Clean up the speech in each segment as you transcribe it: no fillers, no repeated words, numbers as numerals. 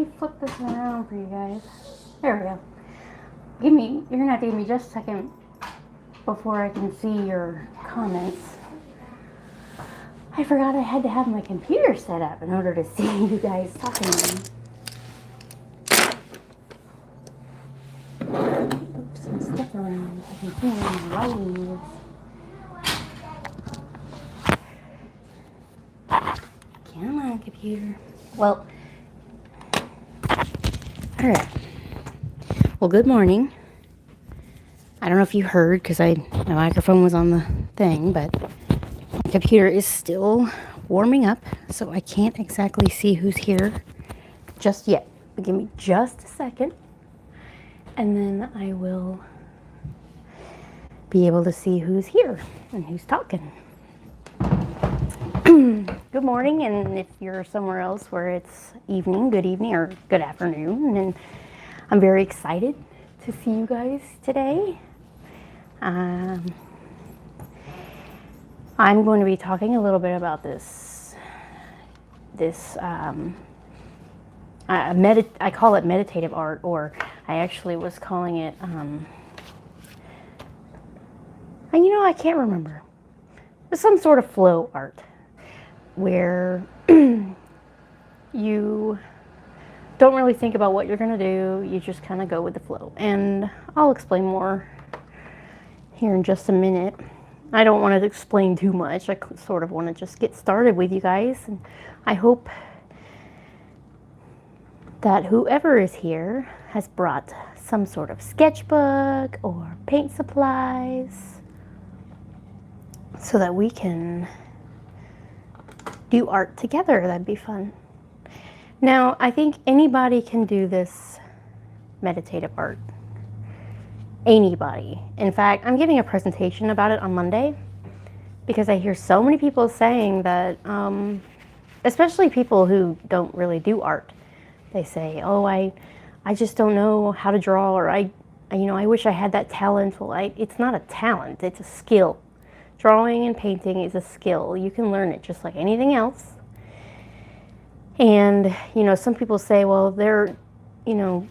me flip this around for you guys. There we go. You're gonna have to give me just a second before I can see your comments. I forgot I had to have my computer set up in order to see you guys talking to me. Oops, some stuff around. I can see my writing. Come on, computer. Well, all right. Well, good morning. I don't know if you heard because my microphone was on the thing, but my computer is still warming up, so I can't exactly see who's here just yet. But give me just a second, and then I will be able to see who's here and who's talking. Good morning, and if you're somewhere else where it's evening, good evening or good afternoon, and I'm very excited to see you guys today. I'm going to be talking a little bit about I call it meditative art, or I actually was calling it, I can't remember. It's some sort of flow art where you don't really think about what you're going to do. You just kind of go with the flow. And I'll explain more here in just a minute. I don't want to explain too much. I sort of want to just get started with you guys. And I hope that whoever is here has brought some sort of sketchbook or paint supplies so that we can do art together. That'd be fun. Now, I think anybody can do this meditative art. Anybody. In fact, I'm giving a presentation about it on Monday because I hear so many people saying that, especially people who don't really do art, they say, oh, I just don't know how to draw, or I wish I had that talent. Well, it's not a talent, it's a skill. Drawing and painting is a skill. You can learn it just like anything else. And, some people say, well, they're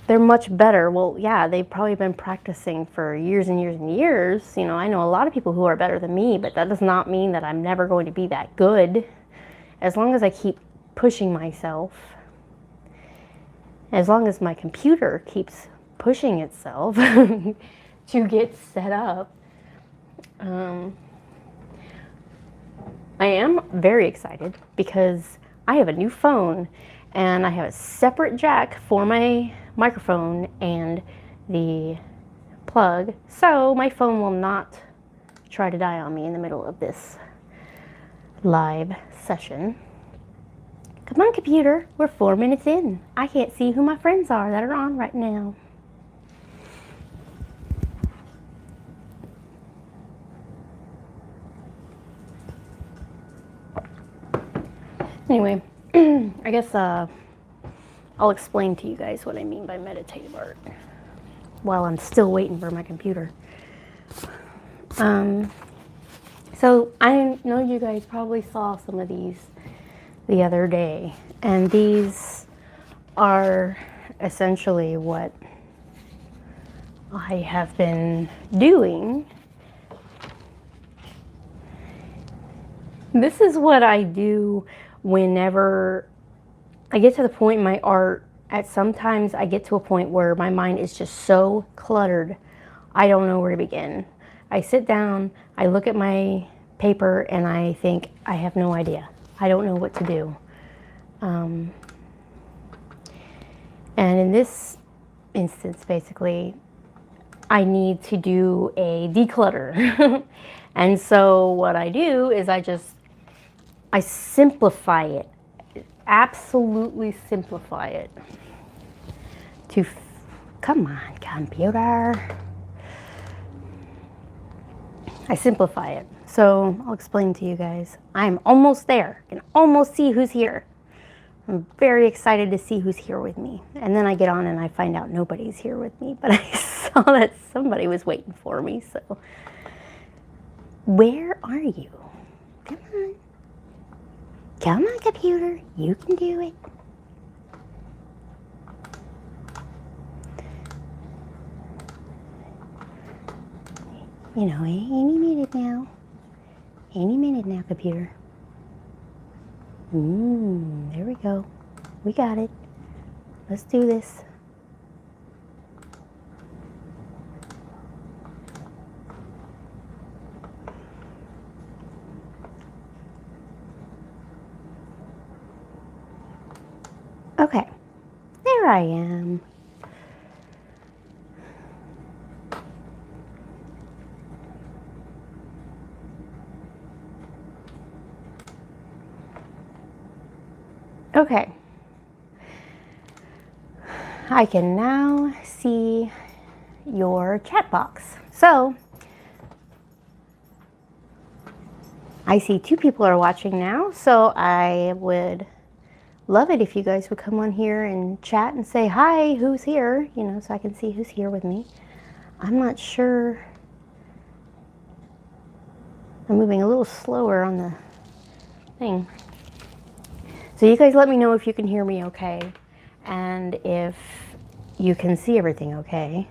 much better. Well, yeah, they've probably been practicing for years and years and years. I know a lot of people who are better than me, but that does not mean that I'm never going to be that good. As long as I keep pushing myself, as long as my computer keeps pushing itself to get set up, I am very excited because I have a new phone and I have a separate jack for my microphone and the plug, so my phone will not try to die on me in the middle of this live session. Come on, computer, we're 4 minutes in. I can't see who my friends are that are on right now. Anyway, I guess I'll explain to you guys what I mean by meditative art while I'm still waiting for my computer. So I know you guys probably saw some of these the other day, and these are essentially what I have been doing. This is what I do whenever I get to the point in my art. Sometimes I get to a point where my mind is just so cluttered, I don't know where to begin. I sit down, I look at my paper, and I think, I have no idea. I don't know what to do. And in this instance, basically, I need to do a declutter. And so what I do is I simplify it. Absolutely simplify it. Come on, computer. I simplify it. So I'll explain to you guys. I'm almost there. I can almost see who's here. I'm very excited to see who's here with me. And then I get on and I find out nobody's here with me, but I saw that somebody was waiting for me, so. Where are you? Come on. Come on, computer. You can do it. You know, any minute now. Any minute now, computer. There we go. We got it. Let's do this. Okay, there I am. Okay, I can now see your chat box. So, I see 2 people are watching now, so I would love it if you guys would come on here and chat and say, hi, who's here? You know, so I can see who's here with me. I'm not sure. I'm moving a little slower on the thing. So you guys let me know if you can hear me okay and if you can see everything okay.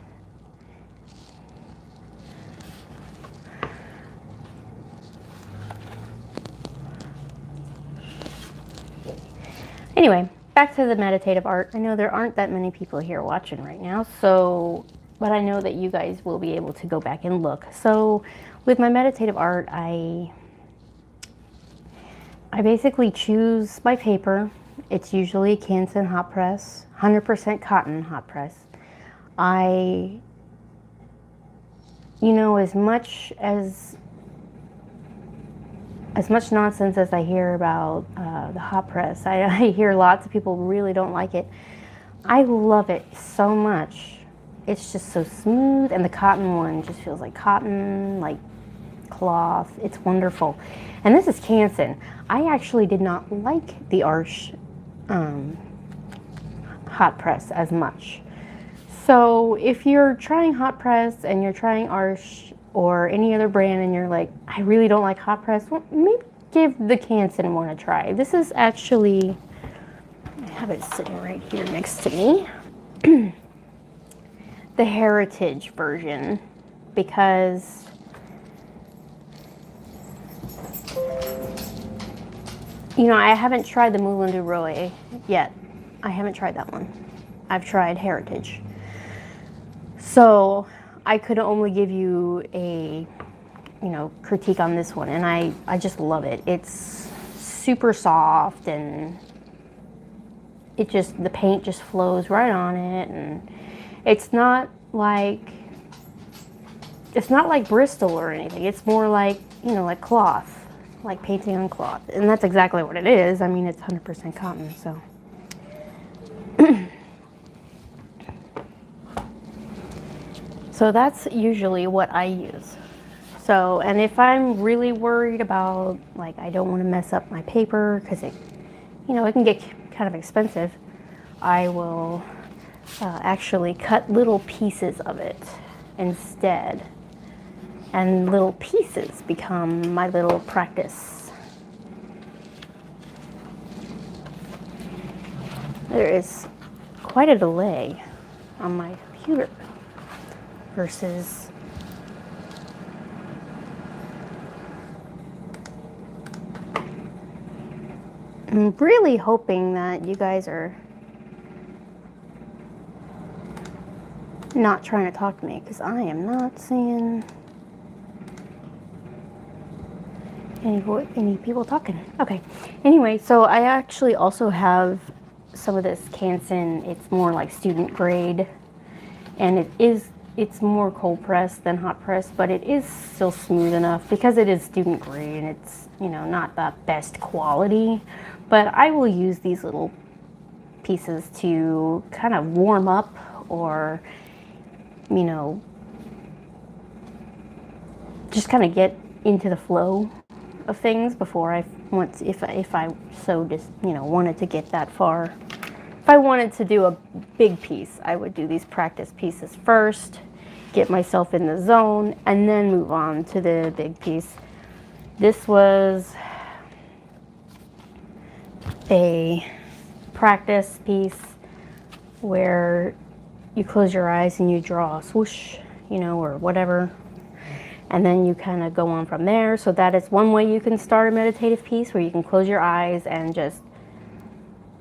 Anyway, back to the meditative art. I know there aren't that many people here watching right now, so, but I know that you guys will be able to go back and look. So with my meditative art, I basically choose my paper. It's usually Canson hot press, 100% cotton hot press. You know, as much nonsense as I hear about the hot press, I hear lots of people really don't like it. I love it so much. It's just so smooth, and the cotton one just feels like cotton, like cloth. It's wonderful. And this is Canson. I actually did not like the Arch hot press as much. So if you're trying hot press and you're trying Arch or any other brand and you're like, I really don't like hot press, well, maybe give the Canson one a try. This is actually, I have it sitting right here next to me, the Heritage version, because you know, I haven't tried the Moulin du Roi yet. I haven't tried that one. I've tried Heritage. So I could only give you a, you know, critique on this one, and I just love it. It's super soft, and it just, the paint just flows right on it, and it's not like Bristol or anything. It's more like, you know, like cloth, like painting on cloth, and that's exactly what it is. I mean, it's 100% cotton, so. So that's usually what I use. So, and if I'm really worried about, like, I don't want to mess up my paper because it, you know, it can get kind of expensive, I will actually cut little pieces of it instead. And little pieces become my little practice. There is quite a delay on my computer versus I'm really hoping that you guys are not trying to talk to me, because I am not seeing any people talking. Okay. Anyway, so I actually also have some of this Canson. It's more like student grade, and it's more cold press than hot press, but it is still smooth enough because it is student grade and it's, you know, not the best quality. But I will use these little pieces to kind of warm up, or, you know, just kind of get into the flow of things before if I so just, you know, wanted to get that far. If I wanted to do a big piece, I would do these practice pieces first, get myself in the zone, and then move on to the big piece. This was a practice piece where you close your eyes and you draw a swoosh, you know, or whatever. and then you kind of go on from there. So that is one way you can start a meditative piece, where you can close your eyes and just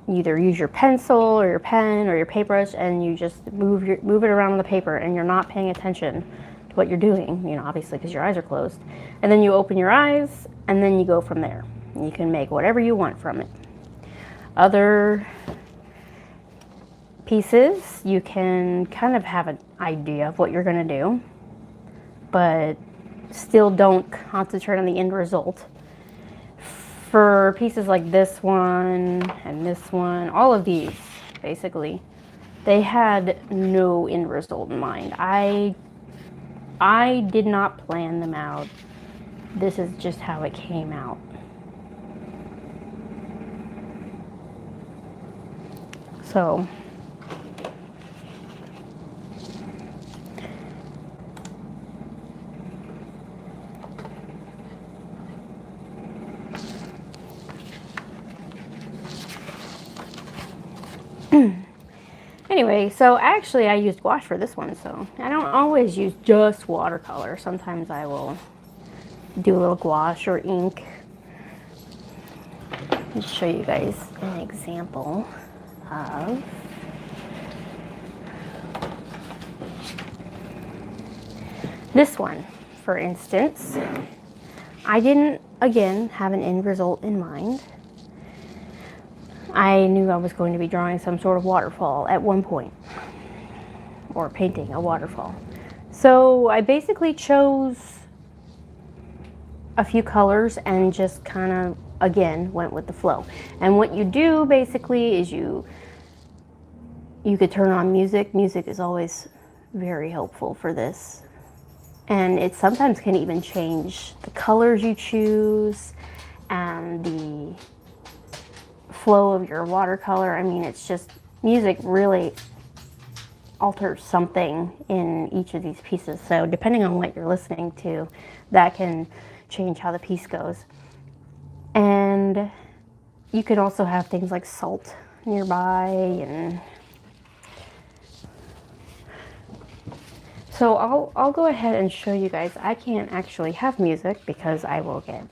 either use your pencil or your pen or your paintbrush, and you just move it around on the paper, and you're not paying attention to what you're doing, you know, obviously because your eyes are closed. And then you open your eyes, and then you go from there. You can make whatever you want from it. Other pieces, you can kind of have an idea of what you're going to do, but still don't concentrate on the end result. For pieces like this one and this one, all of these, basically, they had no end result in mind. I did not plan them out. This is just how it came out. So, anyway, so actually I used gouache for this one, so I don't always use just watercolor. Sometimes I will do a little gouache or ink. Let me show you guys an example of this one. For instance, I didn't, again, have an end result in mind. I knew I was going to be drawing some sort of waterfall at one point, or painting a waterfall. So I basically chose a few colors and just kind of, again, went with the flow. And what you do basically is you could turn on music. Music is always very helpful for this. And it sometimes can even change the colors you choose and the flow of your watercolor. I mean, it's just, music really alters something in each of these pieces. So depending on what you're listening to, that can change how the piece goes. And you can also have things like salt nearby. And so I'll go ahead and show you guys. I can't actually have music because I will get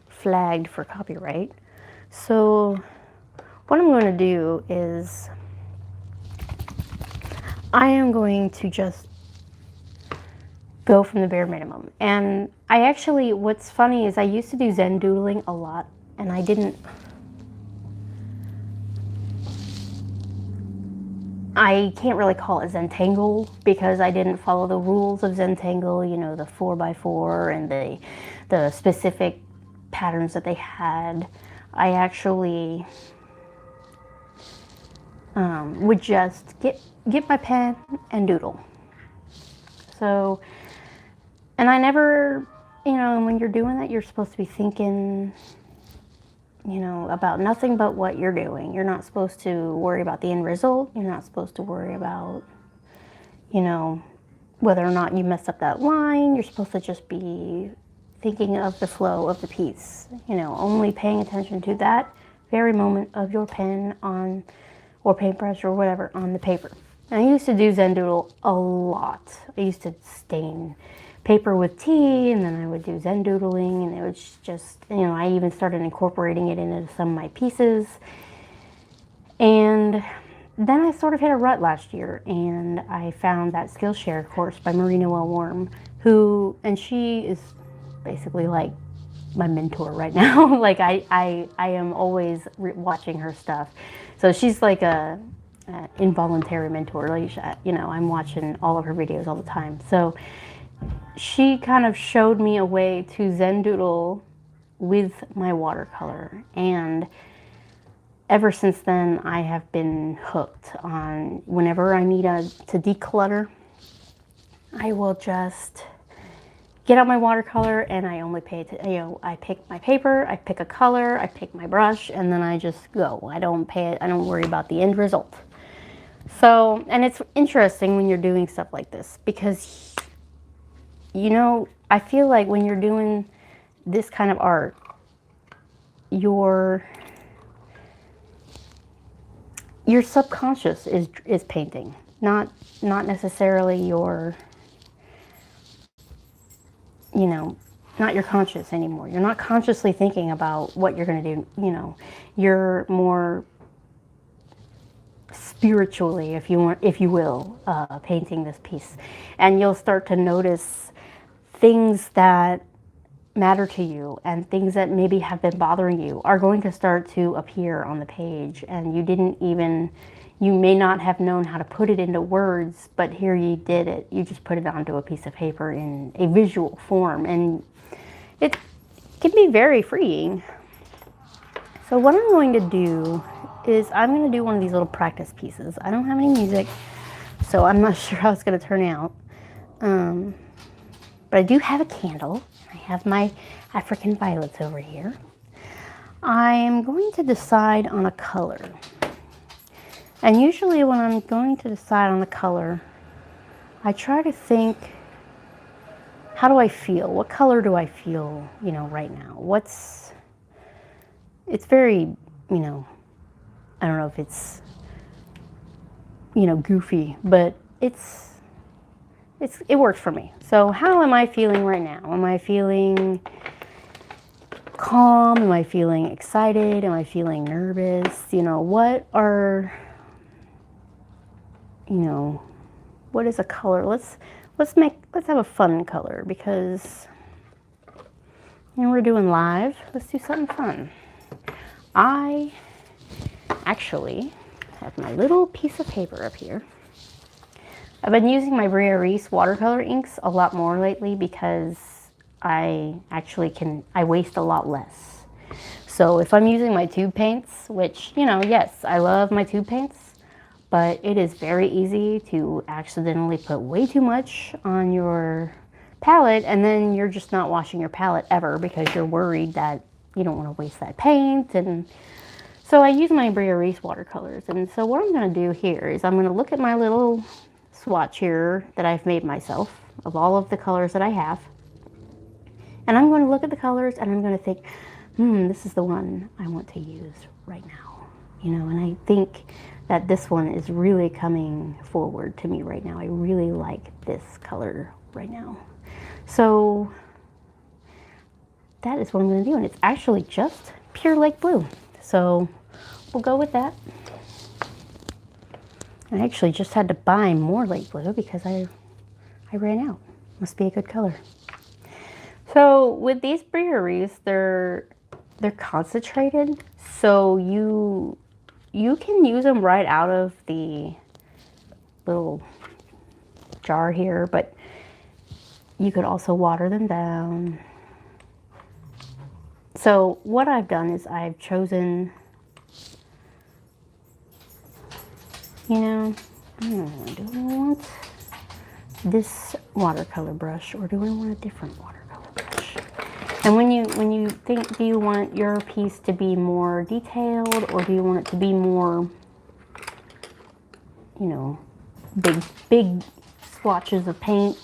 flagged for copyright. So what I'm going to do is I am going to just go from the bare minimum. And I actually, what's funny is I used to do Zen doodling a lot, and I can't really call it Zentangle because I didn't follow the rules of Zentangle, you know, the 4x4 and the specific patterns that they had. I actually would just get my pen and doodle. So, and I never, you know, when you're doing that, you're supposed to be thinking, you know, about nothing but what you're doing. You're not supposed to worry about the end result. You're not supposed to worry about, you know, whether or not you messed up that line. You're supposed to just be thinking of the flow of the piece, you know, only paying attention to that very moment of your pen on, or paintbrush or whatever, on the paper. And I used to do Zen doodle a lot. I used to stain paper with tea, and then I would do Zen doodling, and it was just, you know, I even started incorporating it into some of my pieces. And then I sort of hit a rut last year, and I found that Skillshare course by Marina Wellworm, and she is basically like my mentor right now. Like I am always watching her stuff. So she's like a involuntary mentor. Like, you know, I'm watching all of her videos all the time. So she kind of showed me a way to Zen doodle with my watercolor, and ever since then I have been hooked on, whenever I need to declutter, I will just get out my watercolor and I only pay you know, I pick my paper, I pick a color, I pick my brush, and then I just go. I don't worry about the end result. So, and it's interesting when you're doing stuff like this because, you know, I feel like when you're doing this kind of art, your subconscious is painting, not necessarily your you know, not your conscious anymore. You're not consciously thinking about what you're going to do. You know, you're more spiritually, if you want, if you will, painting this piece, and you'll start to notice things that matter to you, and things that maybe have been bothering you are going to start to appear on the page, and you may not have known how to put it into words, but here you did it. You just put it onto a piece of paper in a visual form, and it can be very freeing. So what I'm going to do is I'm going to do one of these little practice pieces. I don't have any music, so I'm not sure how it's going to turn out. But I do have a candle. I have my African violets over here. I am going to decide on a color. And usually when I'm going to decide on a color, I try to think, how do I feel? What color do I feel, you know, right now? It's very, you know, I don't know if it's, you know, goofy, but it works for me. So how am I feeling right now? Am I feeling calm? Am I feeling excited? Am I feeling nervous? You know, what is a color? Let's have a fun color, because, you know, we're doing live. Let's do something fun. I actually have my little piece of paper up here. I've been using my Brea Reese watercolor inks a lot more lately, because I waste a lot less. So if I'm using my tube paints, which, you know, yes, I love my tube paints, but it is very easy to accidentally put way too much on your palette, and then you're just not washing your palette ever, because you're worried that you don't want to waste that paint. And so I use my Brea Reese watercolors. And so what I'm going to do here is I'm going to look at my little swatch here that I've made myself of all of the colors that I have. And I'm going to look at the colors and I'm going to think, this is the one I want to use right now. You know, and I think that this one is really coming forward to me right now. I really like this color right now. So that is what I'm going to do. And it's actually just pure lake blue. So we'll go with that. I actually just had to buy more lake blue because I ran out. Must be a good color. So with these Brea Reese, they're concentrated, so you can use them right out of the little jar here, but you could also water them down. So what I've done is I've chosen, you know, do I want this watercolor brush or do I want a different watercolor brush? And when you think, do you want your piece to be more detailed, or do you want it to be more, you know, big swatches of paint?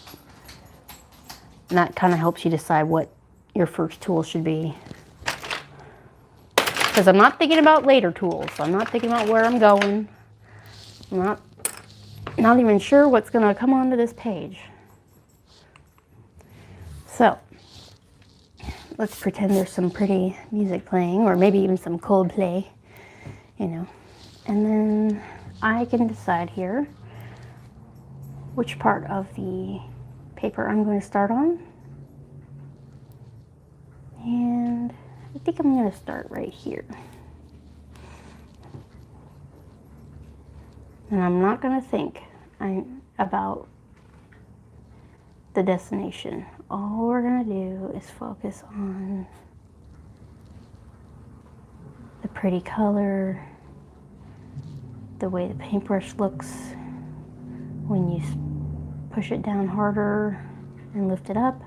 And that kind of helps you decide what your first tool should be. Because I'm not thinking about later tools. I'm not thinking about where I'm going. I'm not even sure what's going to come onto this page. So let's pretend there's some pretty music playing, or maybe even some Coldplay, you know. And then I can decide here which part of the paper I'm going to start on. And I think I'm going to start right here. And I'm not going to think about the destination. All we're going to do is focus on the pretty color, the way the paintbrush looks when you push it down harder and lift it up.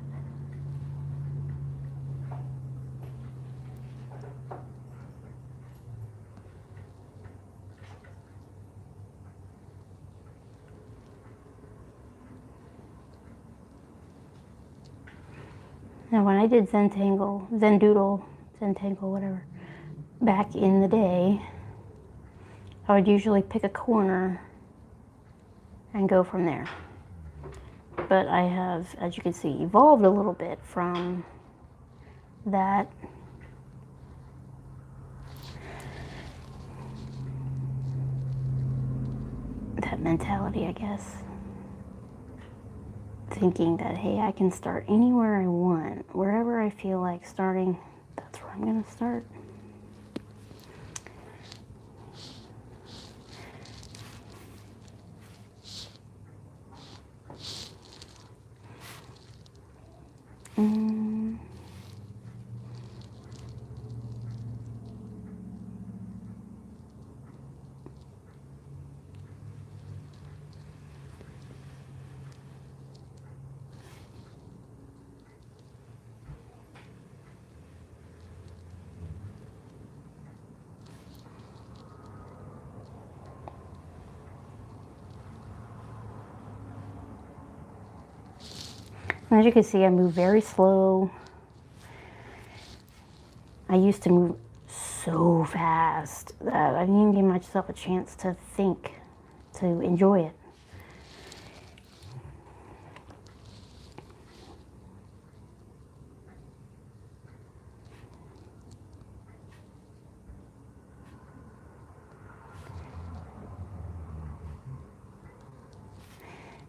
Now, when I did Zentangle, whatever, back in the day, I would usually pick a corner and go from there. But I have, as you can see, evolved a little bit from that mentality, I guess. Thinking that, hey, I can start anywhere I want. Wherever I feel like starting, that's where I'm going to start. As you can see, I move very slow. I used to move so fast that I didn't even give myself a chance to think, to enjoy it.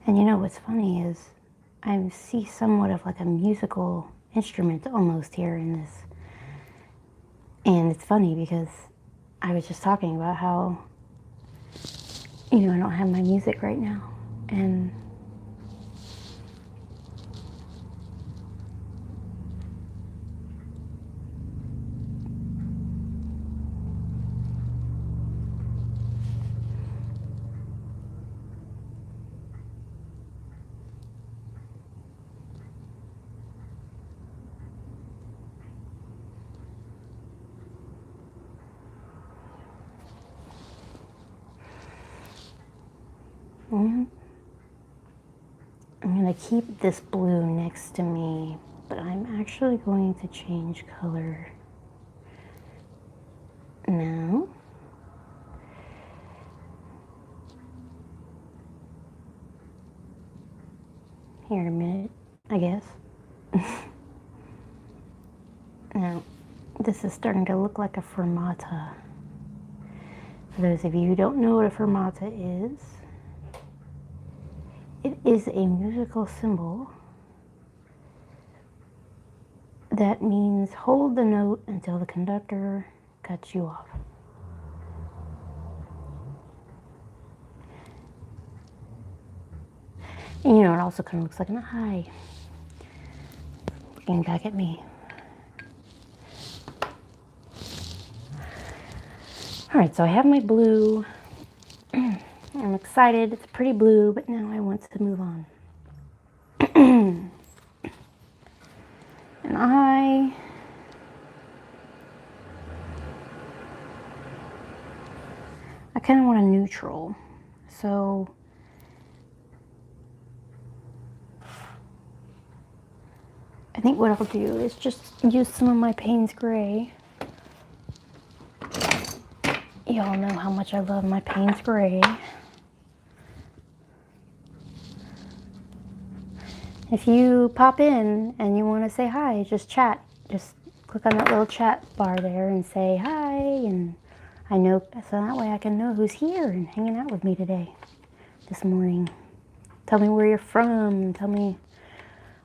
And you know what's funny is I see somewhat of like a musical instrument almost here in this. And it's funny because I was just talking about how, I don't have my music right now. And I'm going to keep this blue next to me, but I'm actually going to change color now. Here in a minute, I guess. Now, this is starting to look like a fermata. For those of you who don't know what a fermata is, it is a musical symbol that means hold the note until the conductor cuts you off. And it also kind of looks like an eye looking back at me. All right, so I have my blue. I'm excited. It's pretty blue, but now I want to move on. And I kind of want a neutral. So I think what I'll do is just use some of my Payne's Gray. Y'all know how much I love my Payne's Gray. If you pop in and you want to say hi, just chat. Just click on that little chat bar there and say hi, and I know, so that way I can know who's here and hanging out with me today, this morning. Tell me where you're from. Tell me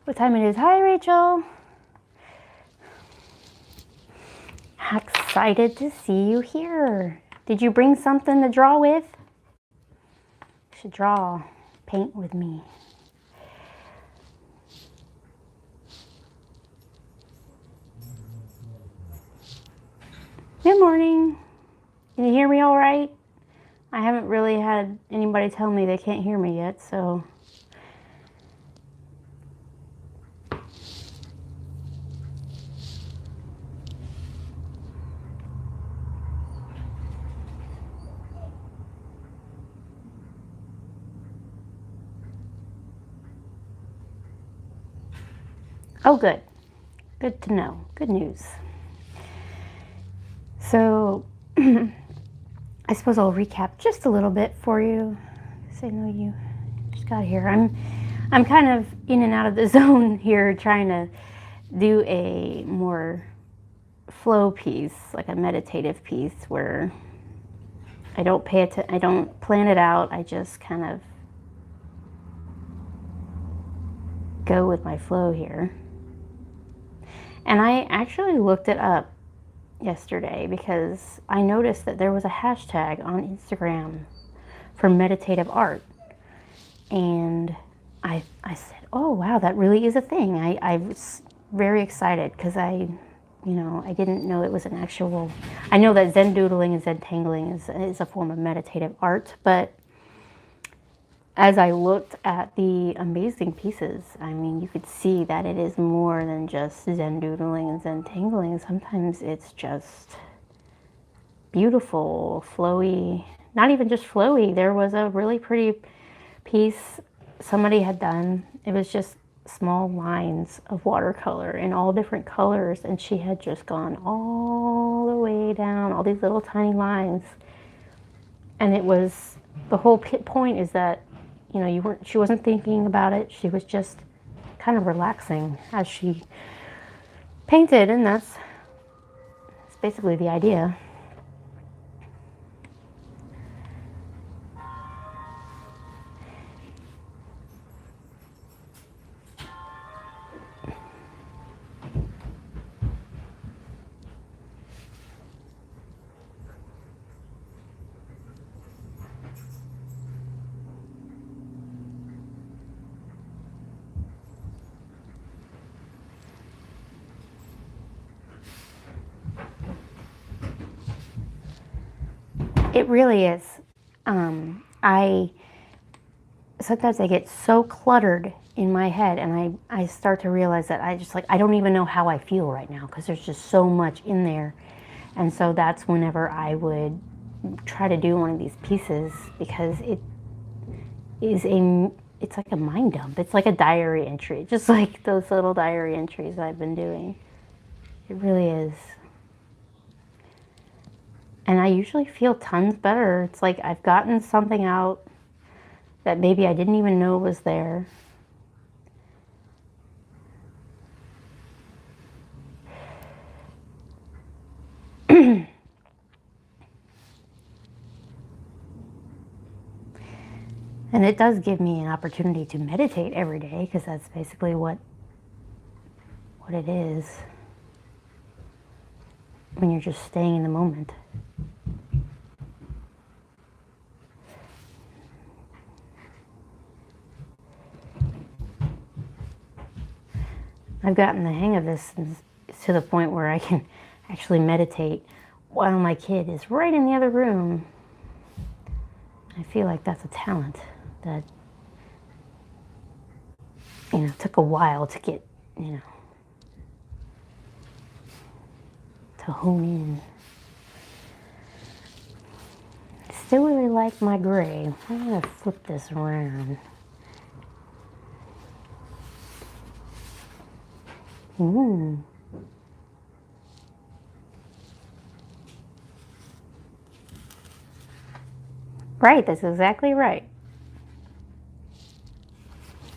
what time it is. Hi, Rachel. Excited to see you here. Did you bring something to draw with? You should draw, paint with me. Good morning. Can you hear me all right? I haven't really had anybody tell me they can't hear me yet, so. Oh, good. Good to know. Good news. So, I suppose I'll recap just a little bit for you. Because I know you just got here. I'm kind of in and out of the zone here, trying to do a more flow piece, like a meditative piece, where I don't I don't plan it out. I just kind of go with my flow here. And I actually looked it up yesterday because I noticed that there was a hashtag on Instagram for meditative art. And I said, oh wow, that really is a thing. I was very excited because I didn't know it was an actual, I know that Zen doodling and Zen tangling is a form of meditative art, but as I looked at the amazing pieces, I mean, you could see that it is more than just Zen doodling and Zen tangling. Sometimes it's just beautiful, flowy, not even just flowy. There was a really pretty piece somebody had done. It was just small lines of watercolor in all different colors, and she had just gone all the way down, all these little tiny lines. And it was, the whole point is that, she wasn't thinking about it. She was just kind of relaxing as she painted, and that's basically the idea. It really is. Sometimes I get so cluttered in my head, and I start to realize that I don't even know how I feel right now because there's just so much in there. And so that's whenever I would try to do one of these pieces, because it's like a mind dump. It's like a diary entry, just like those little diary entries I've been doing. It really is. And I usually feel tons better. It's like I've gotten something out that maybe I didn't even know was there. And it does give me an opportunity to meditate every day, because that's basically what it is when you're just staying in the moment. I've gotten the hang of this to the point where I can actually meditate while my kid is right in the other room. I feel like that's a talent that, took a while to get, to hone in. I still really like my gray. I'm going to flip this around. Right, that's exactly right.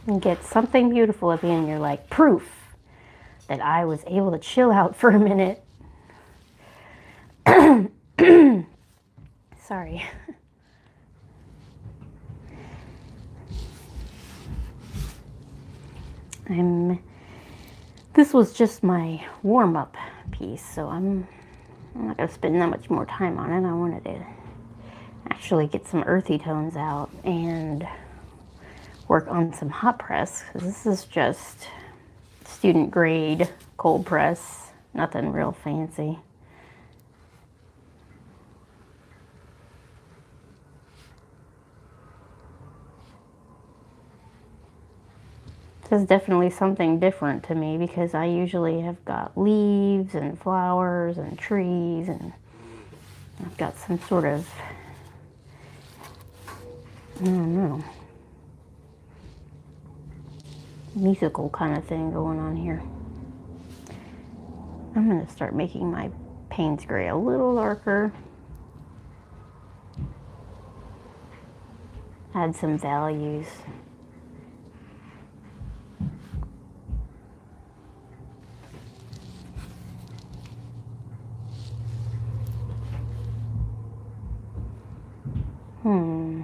And get something beautiful at the end. You're like, proof that I was able to chill out for a minute. Sorry. This was just my warm-up piece, so I'm not going to spend that much more time on it. I wanted to actually get some earthy tones out and work on some hot press, because this is just student grade cold press, nothing real fancy. This is definitely something different to me, because I usually have got leaves and flowers and trees, and I've got some sort of, I don't know, musical kind of thing going on here. I'm going to start making my Payne's gray a little darker. Add some values. Hmm.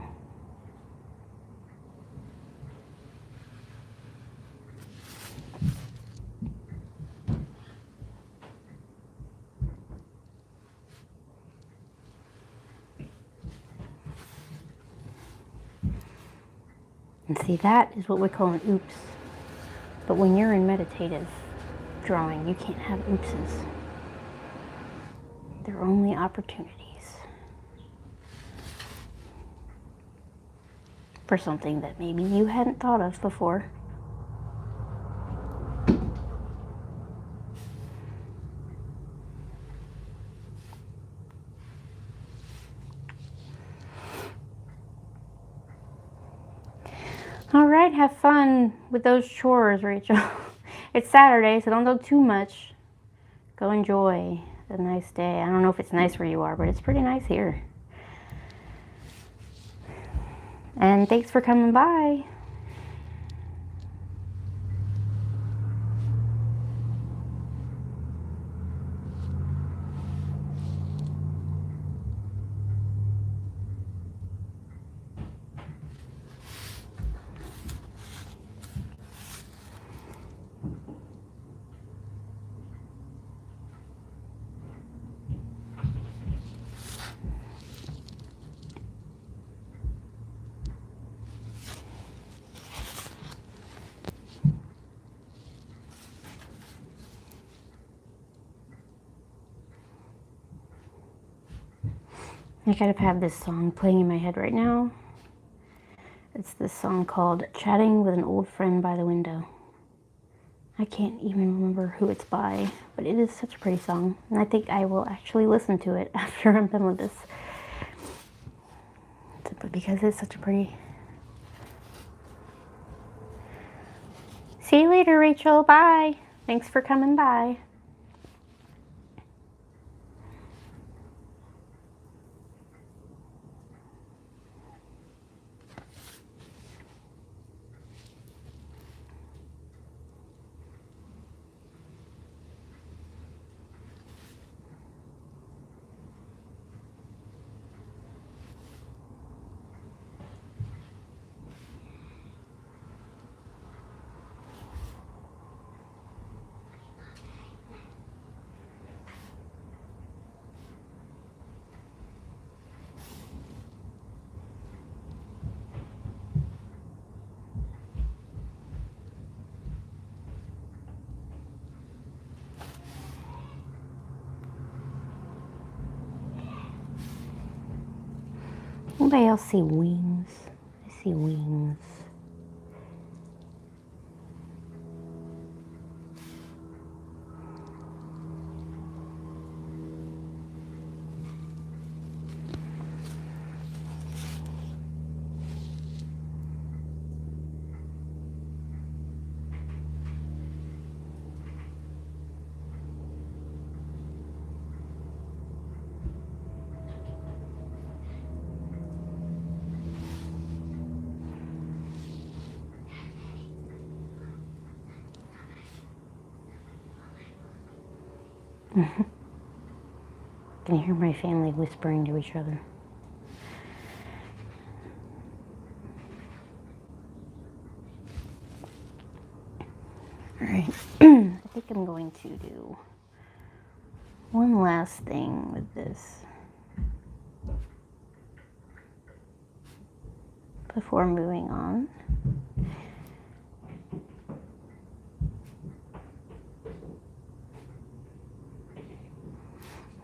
And see, that is what we call an oops. But when you're in meditative drawing, you can't have oopses. They're only opportunities for something that maybe you hadn't thought of before. All right, have fun with those chores, Rachel. It's Saturday, so don't do too much. Go enjoy a nice day. I don't know if it's nice where you are, but it's pretty nice here. And thanks for coming by. I kind of have this song playing in my head right now. It's this song called Chatting with an Old Friend by the Window. I can't even remember who it's by, but it is such a pretty song. And I think I will actually listen to it after I'm done with this. Simply because it's such a pretty... See you later, Rachel. Bye. Thanks for coming by. Anybody else see wings? I see wings. Can you hear my family whispering to each other? All right, I think I'm going to do one last thing with this before moving on.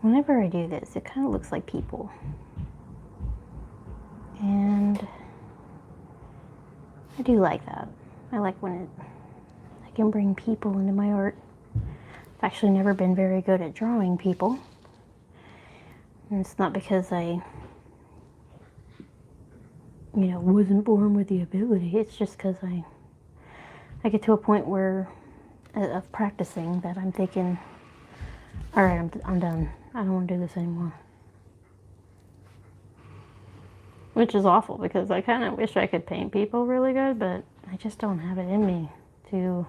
Whenever I do this, it kind of looks like people. And I do like that. I like when I can bring people into my art. I've actually never been very good at drawing people. And it's not because I wasn't born with the ability. It's just because I get to a point where of practicing that I'm thinking, all right, I'm done. I don't want to do this anymore. Which is awful because I kind of wish I could paint people really good, but I just don't have it in me to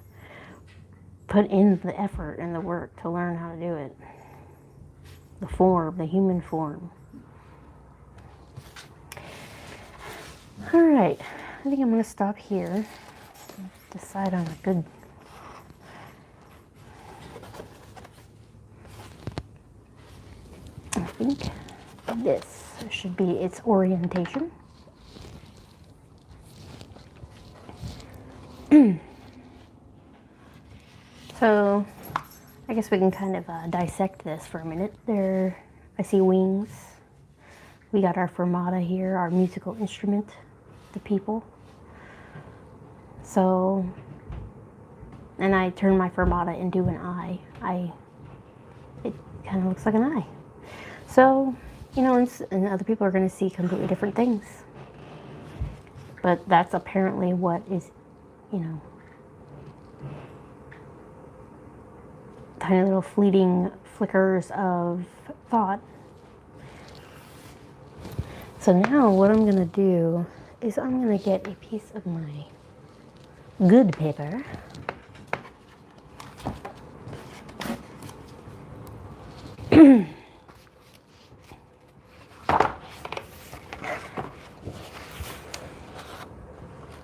put in the effort and the work to learn how to do it. The form, the human form. All right, I think I'm gonna stop here. Decide on a good. I think this should be its orientation. So I guess we can kind of dissect this for a minute. There, I see wings. We got our fermata here, our musical instrument, the people. So, and I turn my fermata into an eye. It kind of looks like an eye. So, you know, and other people are going to see completely different things. But that's apparently what is, you know, tiny little fleeting flickers of thought. So now what I'm going to do is I'm going to get a piece of my good paper.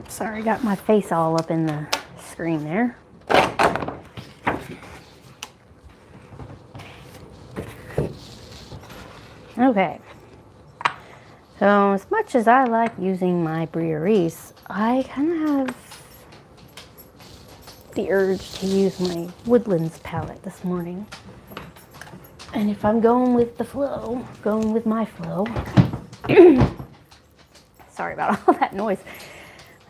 Sorry, got my face all up in the screen there. Okay. So as much as I like using my Briareese, I kind of have the urge to use my Woodlands palette this morning. And if I'm going with the flow, going with my flow, sorry about all that noise,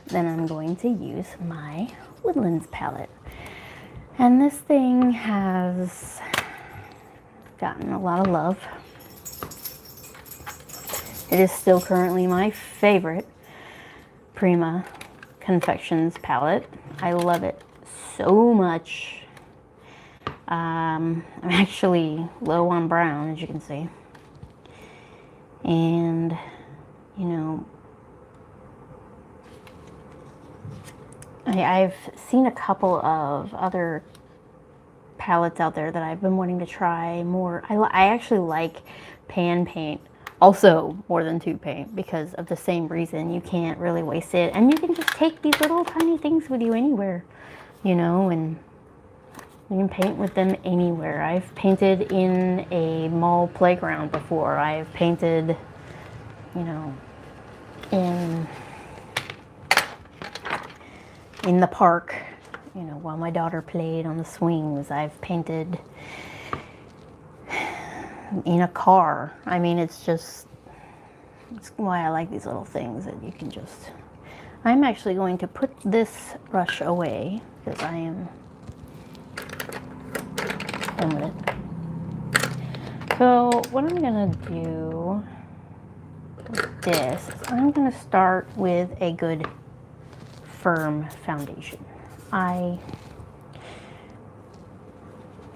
then I'm going to use my Woodlands palette. And this thing has gotten a lot of love. It is still currently my favorite Prima Confections palette. I love it so much. I'm actually low on brown, as you can see. And, you know, I've seen a couple of other palettes out there that I've been wanting to try more. I actually like pan paint also more than tube paint because of the same reason. You can't really waste it, and you can just take these little tiny things with you anywhere, you know, and you can paint with them anywhere. I've painted in a mall playground before. I've painted, you know, in the park, you know, while my daughter played on the swings. I've painted in a car. I mean, it's why I like these little things that you can just. I'm actually going to put this brush away because I am done with it. So what I'm gonna do with this is I'm gonna start with a good firm foundation. I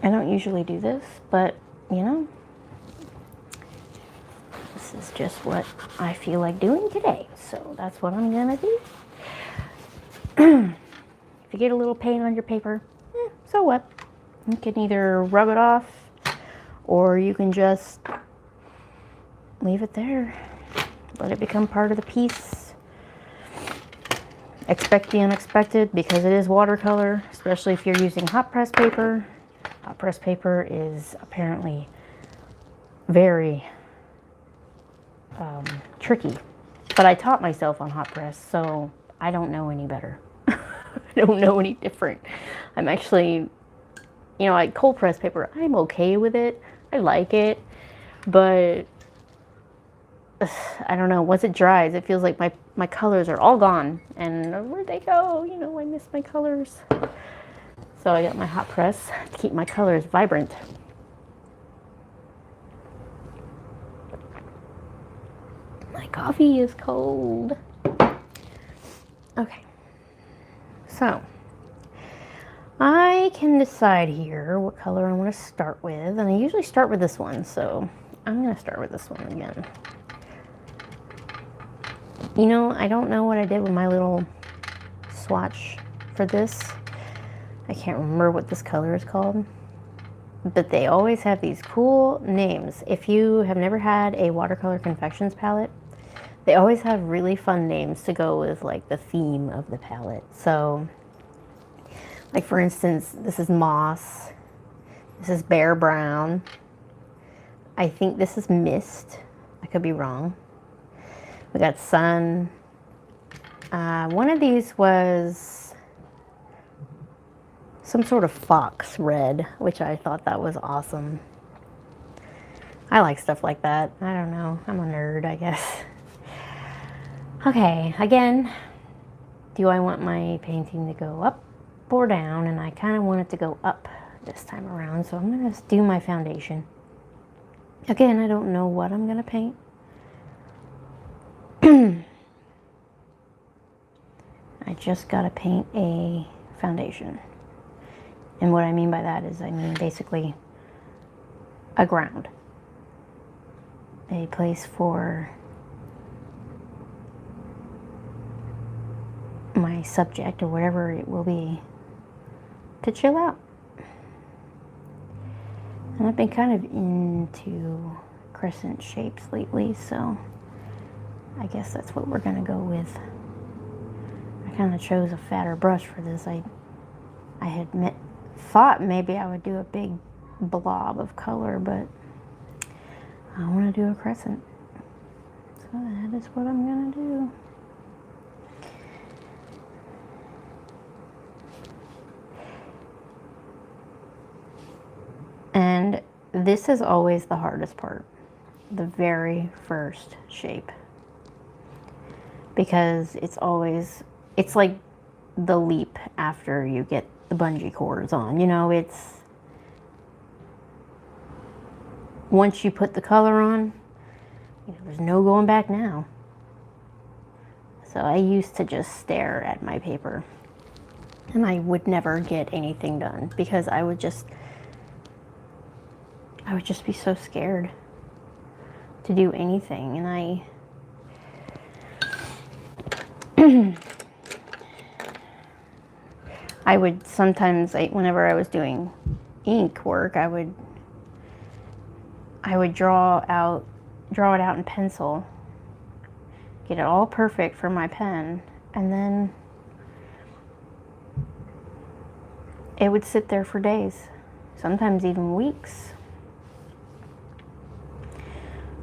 don't usually do this, but you know, this is just what I feel like doing today. So that's what I'm gonna do. If you get a little paint on your paper, so what? You can either rub it off or you can just leave it there. Let it become part of the piece. Expect the unexpected because it is watercolor, especially if you're using hot press paper. Hot press paper is apparently very tricky, but I taught myself on hot press, so I don't know any better. I don't know any different. I'm actually, you know, like cold press paper, I'm okay with it. I like it, but I don't know, once it dries, it feels like my colors are all gone, and where'd they go? You know, I miss my colors. So I got my hot press to keep my colors vibrant. My coffee is cold. Okay, so I can decide here what color I want to start with, and I usually start with this one, so I'm going to start with this one again. You know, I don't know what I did with my little swatch for this. I can't remember what this color is called, but they always have these cool names. If you have never had a watercolor confections palette, They always have really fun names to go with like the theme of the palette. So, like for instance, this is Moss. This is Bear Brown. I think this is Mist. I could be wrong. We got Sun. One of these was some sort of fox red, which I thought that was awesome. I like stuff like that. I don't know. I'm a nerd, I guess. Okay, again, do I want my painting to go up or down? And I kind of want it to go up this time around, so I'm going to do my foundation. Again, I don't know what I'm going to paint. I just got to paint a foundation. And what I mean by that is, I mean basically a ground. A place for my subject, or whatever it will be, to chill out. And I've been kind of into crescent shapes lately, so I guess that's what we're gonna go with. I kind of chose a fatter brush for this. I had thought maybe I would do a big blob of color, but I want to do a crescent. So that is what I'm gonna do. And this is always the hardest part, the very first shape. Because it's like the leap after you get the bungee cords on. You know, it's, once you put the color on, you know, there's no going back now. So I used to just stare at my paper and I would never get anything done because I would just be so scared to do anything. And I would sometimes, whenever I was doing ink work, I would draw it out in pencil, get it all perfect for my pen, and then it would sit there for days, sometimes even weeks.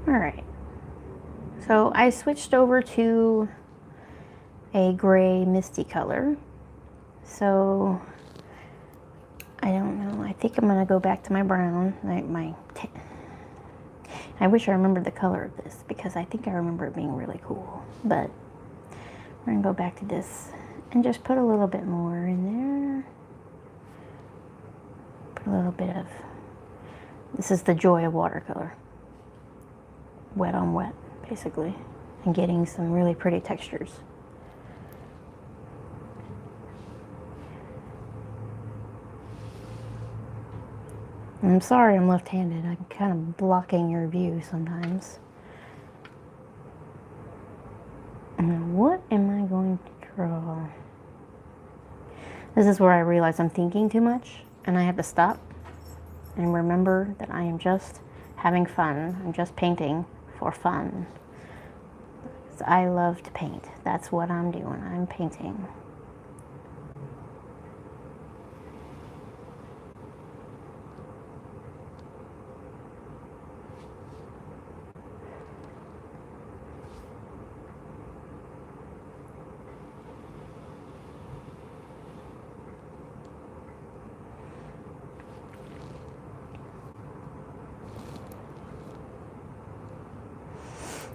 All right, so I switched over to a gray misty color. So I don't know, I think I'm gonna go back to my brown, I wish I remembered the color of this because I think I remember it being really cool, but we're gonna go back to this and just put a little bit more in there. Put a little bit of, this is the joy of watercolor. Wet on wet, basically, and getting some really pretty textures. I'm sorry I'm left-handed. I'm kind of blocking your view sometimes. Now, what am I going to draw? This is where I realize I'm thinking too much, and I have to stop and remember that I am just having fun. I'm just painting for fun. I love to paint. That's what I'm doing. I'm painting.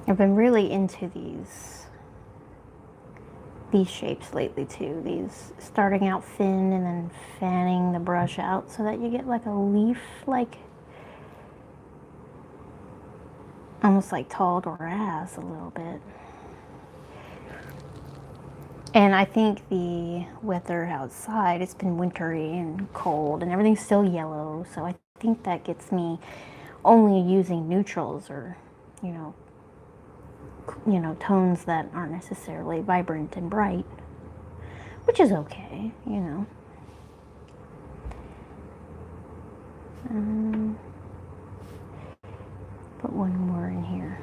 I've been really into these shapes lately too. These starting out thin and then fanning the brush out so that you get like a leaf, like almost like tall grass a little bit. And I think the weather outside, it's been wintry and cold and everything's still yellow, so I think that gets me only using neutrals or, you know, tones that aren't necessarily vibrant and bright, which is okay, you know. Put one more in here.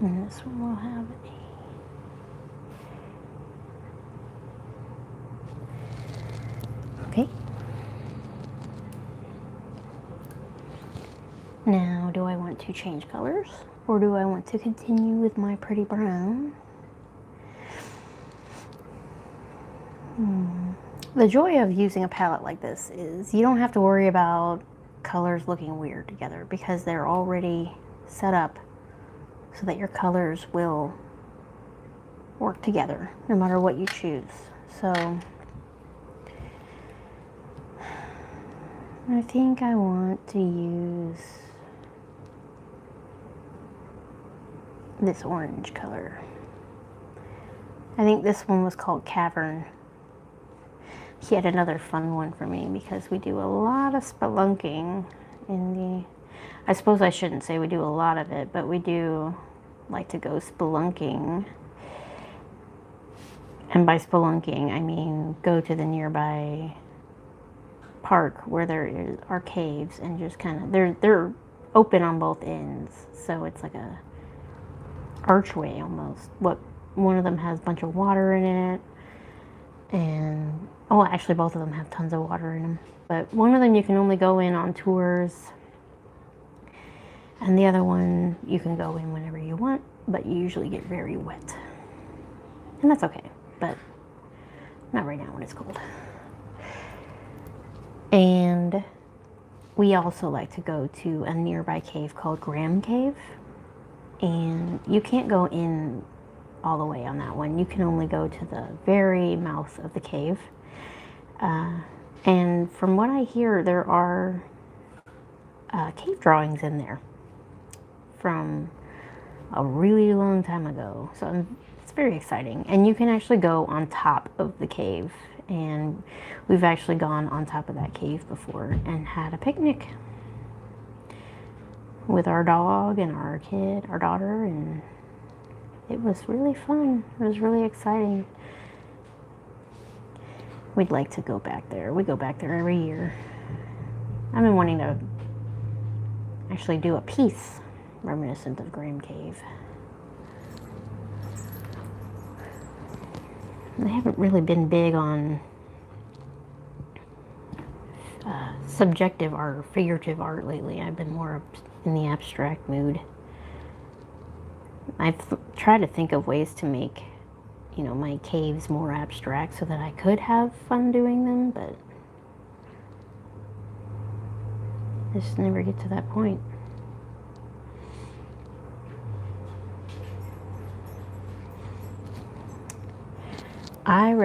And this one will have okay. Now, do I want to change colors or do I want to continue with my pretty brown? The joy of using a palette like this is you don't have to worry about colors looking weird together because they're already set up so that your colors will work together no matter what you choose. So I think I want to use this orange color. I think this one was called Cavern. Yet another fun one for me because we do a lot of spelunking in the, I suppose I shouldn't say we do a lot of it, but we do like to go spelunking. And by spelunking, I mean go to the nearby park where there are caves and just kind of, they're open on both ends. So it's like a archway almost. One of them has a bunch of water in it. And oh, actually both of them have tons of water in them, but one of them you can only go in on tours and the other one you can go in whenever you want, but you usually get very wet, and that's okay, but not right now when it's cold. And we also like to go to a nearby cave called Graham Cave, and you can't go in all the way on that one. You can only go to the very mouth of the cave. And from what I hear, there are cave drawings in there from a really long time ago. So it's very exciting. And you can actually go on top of the cave. And we've actually gone on top of that cave before and had a picnic with our dog and our kid, our daughter, and it was really fun. It was really exciting. We'd like to go back there. We go back there every year. I've been wanting to actually do a piece reminiscent of Graham Cave. I haven't really been big on subjective art, figurative art lately. I've been more in the abstract mood. I've tried to think of ways to make, my caves more abstract so that I could have fun doing them, but I just never get to that point. I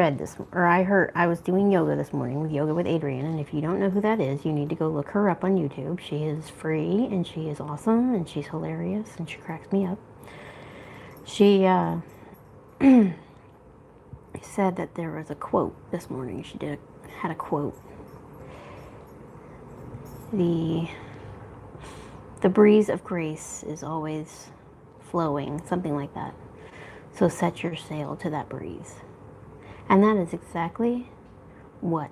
was doing yoga this morning with Yoga with Adrienne, and if you don't know who that is, you need to go look her up on YouTube. She is free, and she is awesome, and she's hilarious, and she cracks me up. She said that there was a quote this morning. She had a quote. The breeze of grace is always flowing, something like that. So set your sail to that breeze. And that is exactly what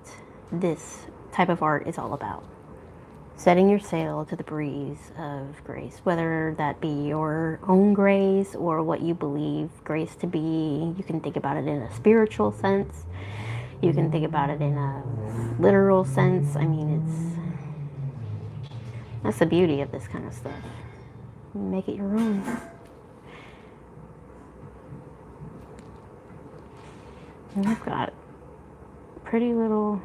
this type of art is all about. Setting your sail to the breeze of grace, whether that be your own grace or what you believe grace to be. You can think about it in a spiritual sense. You can think about it in a literal sense. I mean, that's the beauty of this kind of stuff. Make it your own. And I've got pretty little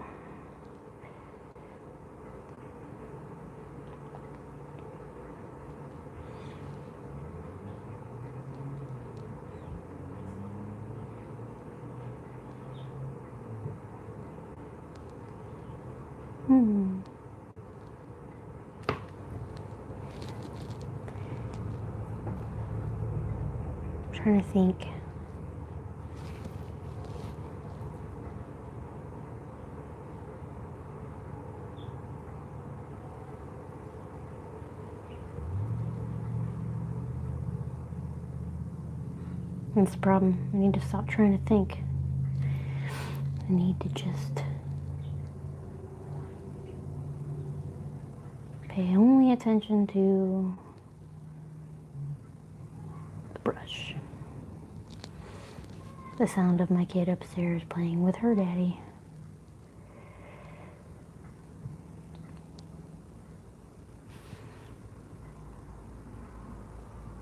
I'm trying to think. That's the problem. I need to stop trying to think. I need to just pay only attention to toothbrush. The sound of my kid upstairs playing with her daddy.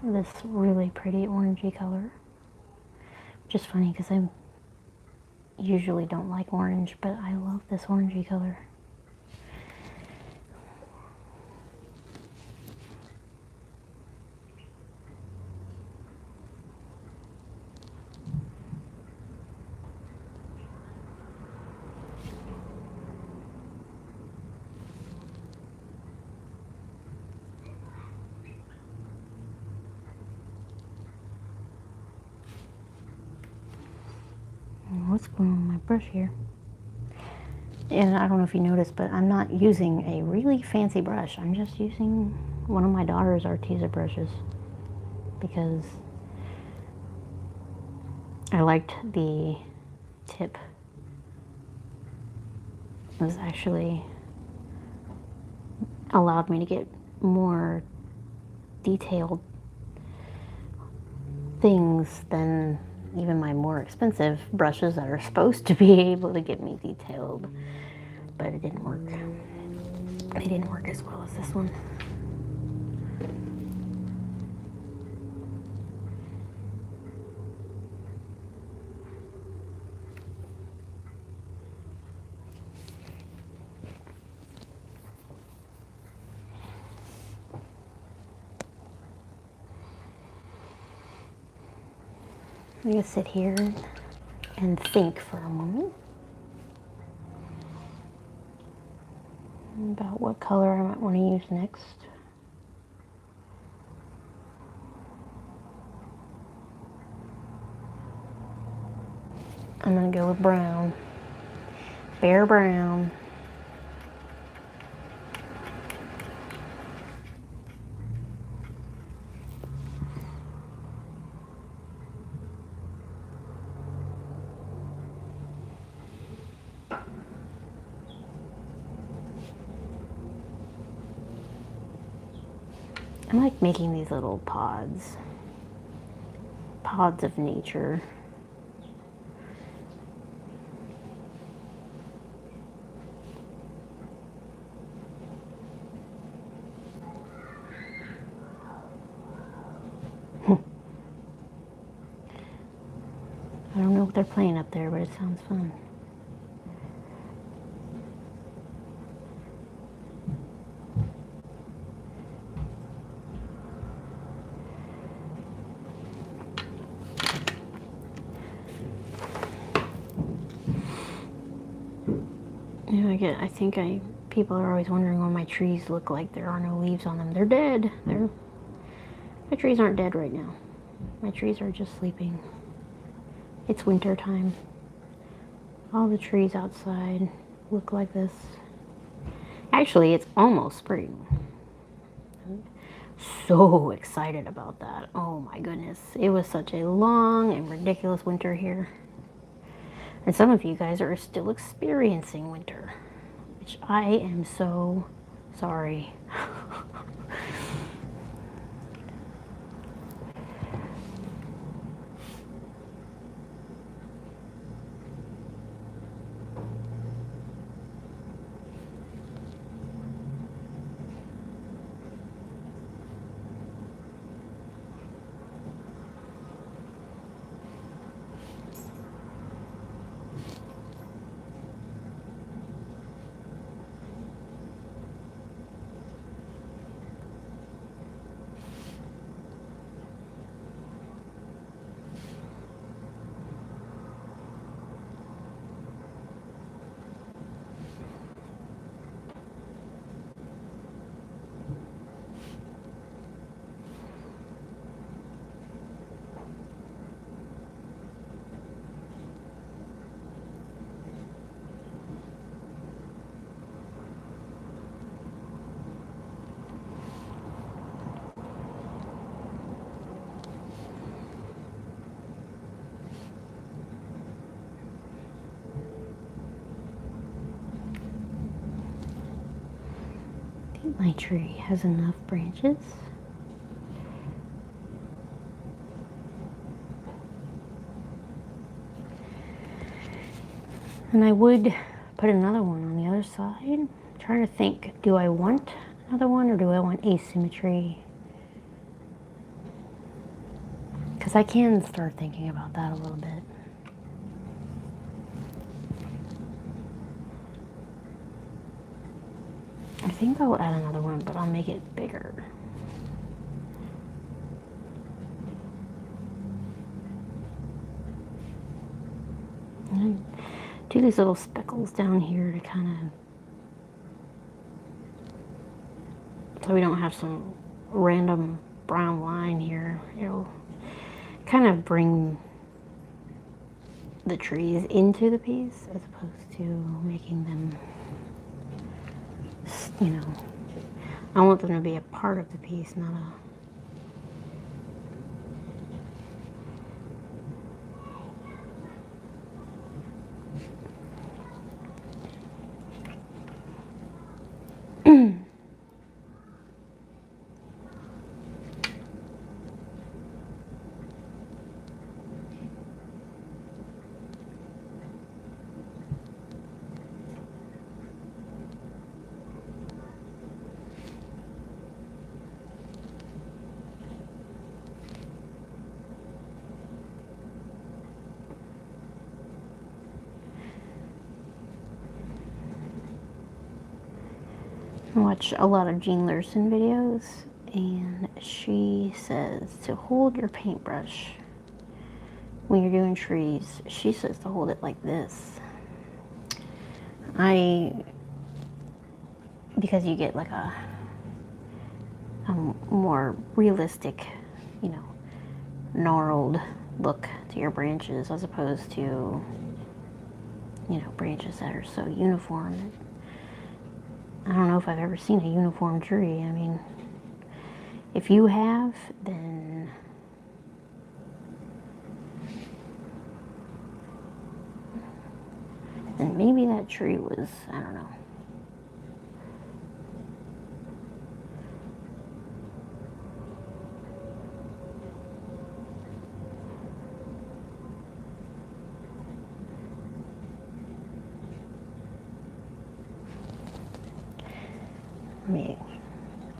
This really pretty orangey color. Which is funny because I usually don't like orange, but I love this orangey color. What's going on with my brush here? And I don't know if you noticed, but I'm not using a really fancy brush. I'm just using one of my daughter's Arteza brushes because I liked the tip. It was actually allowed me to get more detailed things than even my more expensive brushes that are supposed to be able to get me detailed, but it didn't work. They didn't work as well as this one. I'm gonna sit here and think for a moment about what color I might want to use next. I'm gonna go with brown, bare brown. I like making these little pods of nature. I don't know what they're playing up there, but it sounds fun. Yeah, I think people are always wondering why my trees look like there are no leaves on them. They're dead. My trees aren't dead right now. My trees are just sleeping. It's winter time. All the trees outside look like this. Actually, it's almost spring. I'm so excited about that. Oh my goodness. It was such a long and ridiculous winter here. And some of you guys are still experiencing winter, which I am so sorry. My tree has enough branches And I would put another one on the other side. I'm trying to think, do I want another one or do I want asymmetry? Because I can start thinking about that a little bit. I think I'll add another one, but I'll make it bigger. And do these little speckles down here to kind of, so we don't have some random brown line here. It'll kind of bring the trees into the piece as opposed to making them, you know, I want them to be a part of the piece, not a... I watch a lot of Jean Larson videos, and she says to hold your paintbrush when you're doing trees. She says to hold it like this. Because you get like a more realistic, you know, gnarled look to your branches as opposed to, you know, branches that are so uniform. I don't know if I've ever seen a uniform tree. I mean, if you have, then maybe that tree was, I don't know.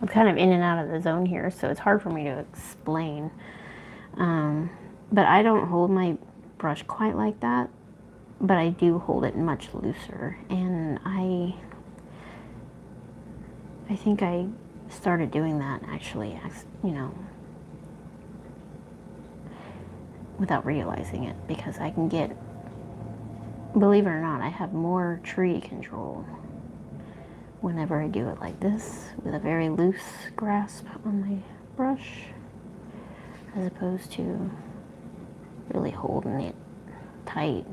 I'm kind of in and out of the zone here, so it's hard for me to explain. But I don't hold my brush quite like that, but I do hold it much looser. And I think I started doing that actually, you know, without realizing it, because I can get, believe it or not, I have more tree control whenever I do it like this, with a very loose grasp on my brush, as opposed to really holding it tight.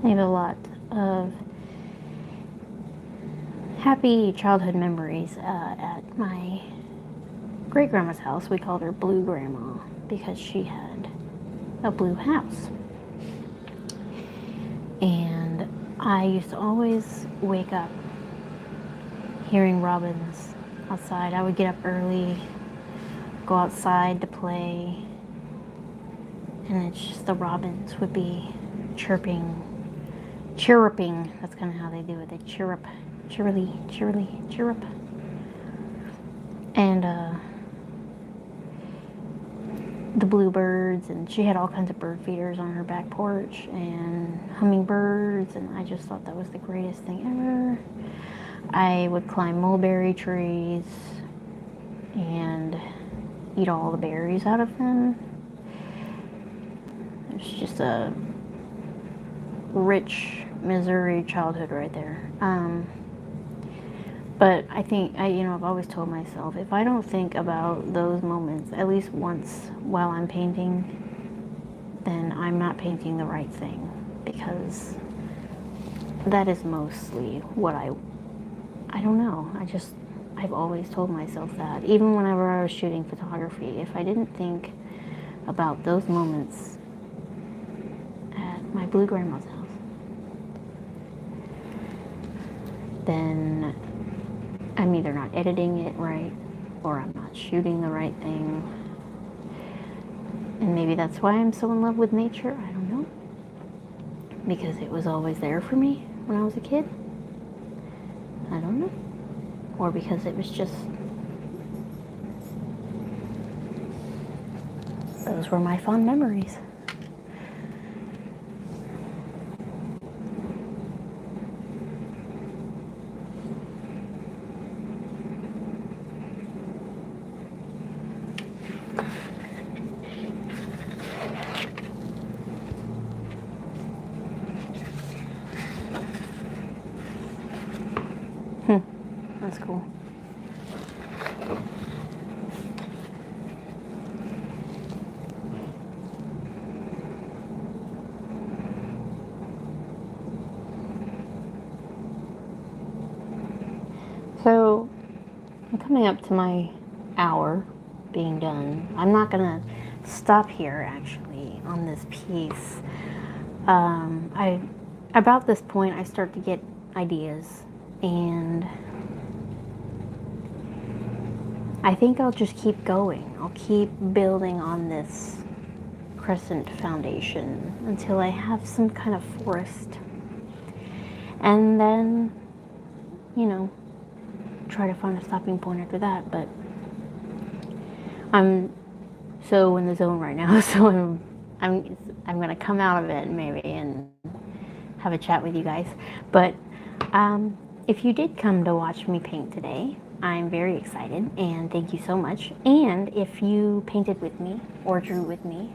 I have a lot of happy childhood memories at my great-grandma's house. We called her Blue Grandma because she had a blue house. And I used to always wake up hearing robins outside. I would get up early, go outside to play, and it's just the robins would be chirping. That's kind of how they do it. They chirrup, chirrily, chirrup. And the bluebirds, and she had all kinds of bird feeders on her back porch, and hummingbirds, and I just thought that was the greatest thing ever. I would climb mulberry trees and eat all the berries out of them. It's just a rich Missouri childhood right there. But I think, I've always told myself, if I don't think about those moments at least once while I'm painting, then I'm not painting the right thing, because that is mostly what I don't know. I've always told myself that. Even whenever I was shooting photography, if I didn't think about those moments at my blue grandma's house, then I'm either not editing it right, or I'm not shooting the right thing. And maybe that's why I'm so in love with nature. I don't know. Because it was always there for me when I was a kid. I don't know. Or because it was just, those were my fond memories. That's cool. So, I'm coming up to my hour being done. I'm not gonna stop here actually on this piece. About this point, I start to get ideas, and I think I'll just keep going. I'll keep building on this crescent foundation until I have some kind of forest. And then, try to find a stopping point after that. But I'm so in the zone right now, so I'm gonna come out of it maybe and have a chat with you guys. But if you did come to watch me paint today, I'm very excited, and thank you so much. And if you painted with me or drew with me,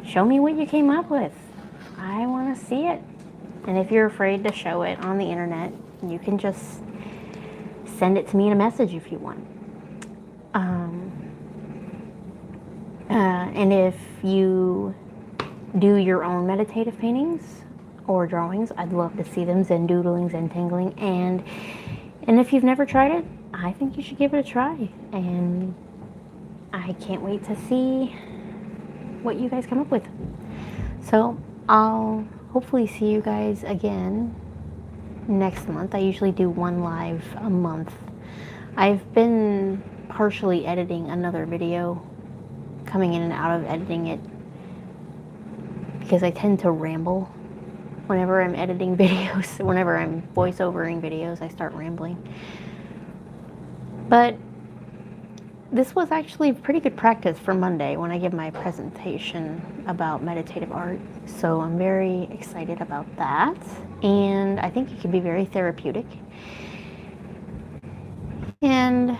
show me what you came up with. I want to see it. And if you're afraid to show it on the internet, you can just send it to me in a message if you want. And if you do your own meditative paintings or drawings, I'd love to see them. Zen doodling, Zen tingling. And if you've never tried it, I think you should give it a try. And I can't wait to see what you guys come up with. So I'll hopefully see you guys again next month. I usually do one live a month. I've been partially editing another video, coming in and out of editing it, because I tend to ramble whenever I'm editing videos. Whenever I'm voiceovering videos, I start rambling. But this was actually pretty good practice for Monday when I give my presentation about meditative art. So I'm very excited about that. And I think it can be very therapeutic. And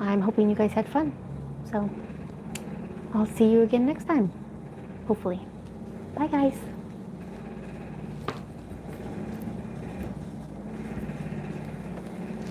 I'm hoping you guys had fun. So I'll see you again next time, hopefully. Bye, guys.